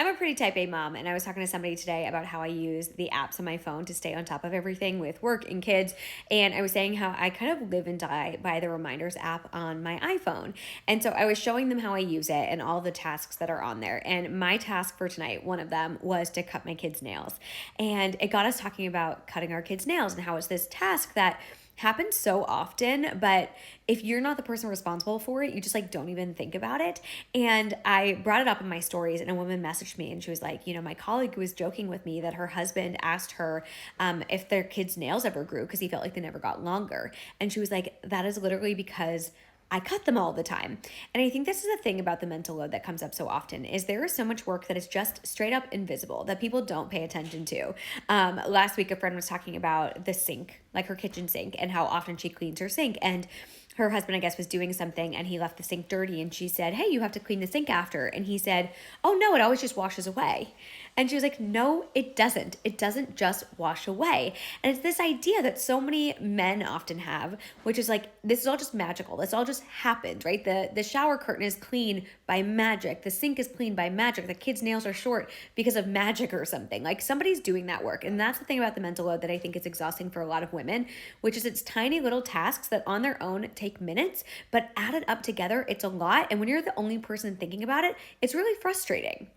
I'm a pretty type A mom, and I was talking to somebody today about how I use the apps on my phone to stay on top of everything with work and kids. And I was saying how I kind of live and die by the reminders app on my iPhone. And so I was showing them how I use it and all the tasks that are on there. And my task for tonight, one of them was to cut my kids' nails. And it got us talking about cutting our kids' nails and how it's this task that happens so often, but if you're not the person responsible for it, you just like don't even think about it. And I brought it up in my stories, and a woman messaged me and she was like, my colleague was joking with me that her husband asked her if their kids' nails ever grew because he felt like they never got longer. And she was like, that is literally because I cut them all the time. And I think this is the thing about the mental load that comes up so often is there is so much work that is just straight up invisible that people don't pay attention to. Last week, a friend was talking about the sink, like her kitchen sink, and how often she cleans her sink. And her husband, I guess, was doing something and he left the sink dirty. And she said, hey, you have to clean the sink after. And he said, oh, no, it always just washes away. And she was like, no, it doesn't. It doesn't just wash away. And it's this idea that so many men often have, which is like, this is all just magical. This all just happens, right? The shower curtain is clean by magic. The sink is clean by magic. The kids' nails are short because of magic or something. Like somebody's doing that work. And that's the thing about the mental load that I think is exhausting for a lot of women, which is it's tiny little tasks that on their own take minutes, but added up together, it's a lot. And when you're the only person thinking about it, it's really frustrating.